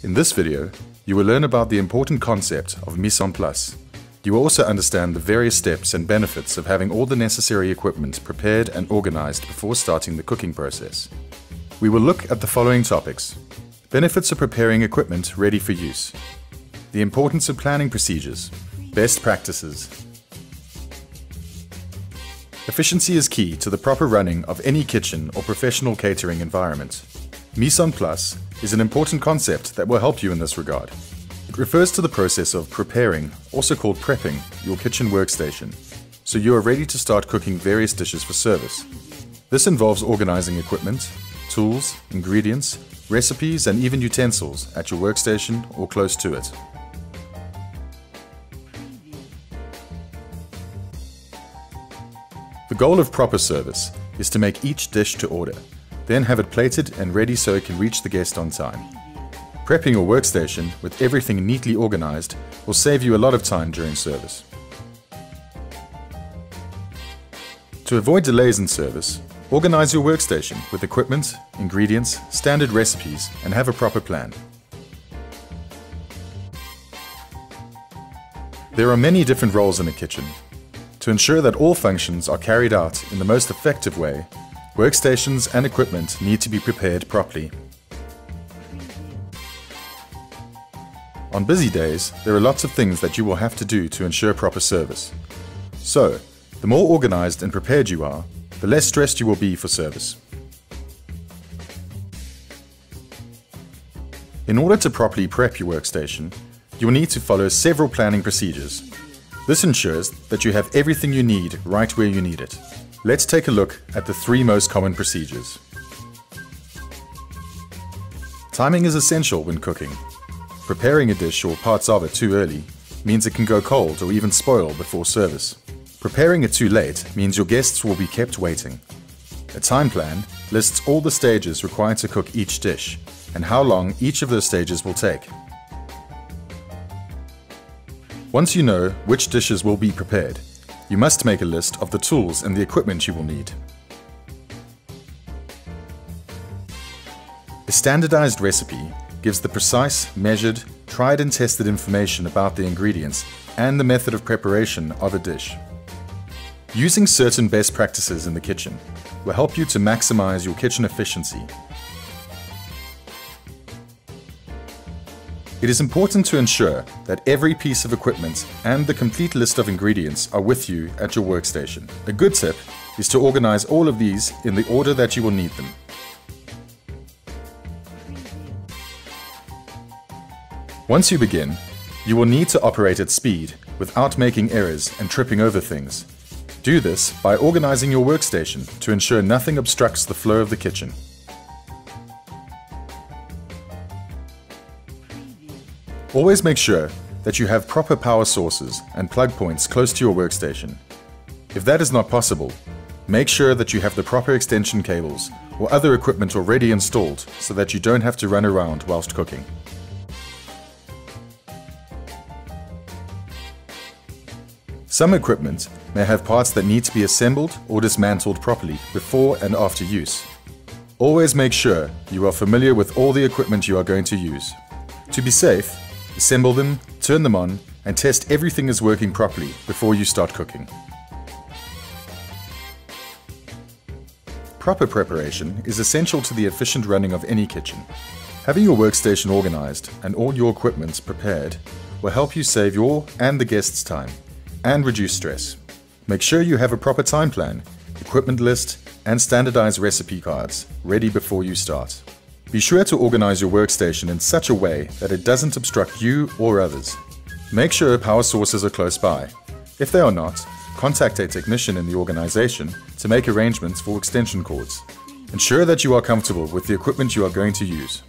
In this video, you will learn about the important concept of mise en place. You will also understand the various steps and benefits of having all the necessary equipment prepared and organized before starting the cooking process. We will look at the following topics: benefits of preparing equipment ready for use, the importance of planning procedures, best practices. Efficiency is key to the proper running of any kitchen or professional catering environment. Mise en place is an important concept that will help you in this regard. It refers to the process of preparing, also called prepping, your kitchen workstation, so you are ready to start cooking various dishes for service. This involves organizing equipment, tools, ingredients, recipes, and even utensils at your workstation or close to it. The goal of proper service is to make each dish to order, then have it plated and ready so it can reach the guest on time. Prepping your workstation with everything neatly organized will save you a lot of time during service. To avoid delays in service, organize your workstation with equipment, ingredients, standard recipes, and have a proper plan. There are many different roles in a kitchen. To ensure that all functions are carried out in the most effective way, workstations and equipment need to be prepared properly. On busy days, there are lots of things that you will have to do to ensure proper service. So, the more organized and prepared you are, the less stressed you will be for service. In order to properly prep your workstation, you will need to follow several planning procedures. This ensures that you have everything you need right where you need it. Let's take a look at the 3 most common procedures. Timing is essential when cooking. Preparing a dish or parts of it too early means it can go cold or even spoil before service. Preparing it too late means your guests will be kept waiting. A time plan lists all the stages required to cook each dish and how long each of those stages will take. Once you know which dishes will be prepared, you must make a list of the tools and the equipment you will need. A standardized recipe gives the precise, measured, tried and tested information about the ingredients and the method of preparation of a dish. Using certain best practices in the kitchen will help you to maximize your kitchen efficiency. It is important to ensure that every piece of equipment and the complete list of ingredients are with you at your workstation. A good tip is to organize all of these in the order that you will need them. Once you begin, you will need to operate at speed without making errors and tripping over things. Do this by organizing your workstation to ensure nothing obstructs the flow of the kitchen. Always make sure that you have proper power sources and plug points close to your workstation. If that is not possible, make sure that you have the proper extension cables or other equipment already installed so that you don't have to run around whilst cooking. Some equipment may have parts that need to be assembled or dismantled properly before and after use. Always make sure you are familiar with all the equipment you are going to use. To be safe, assemble them, turn them on, and test everything is working properly before you start cooking. Proper preparation is essential to the efficient running of any kitchen. Having your workstation organized and all your equipment prepared will help you save your and the guests' time and reduce stress. Make sure you have a proper time plan, equipment list, and standardized recipe cards ready before you start. Be sure to organize your workstation in such a way that it doesn't obstruct you or others. Make sure power sources are close by. If they are not, contact a technician in the organization to make arrangements for extension cords. Ensure that you are comfortable with the equipment you are going to use.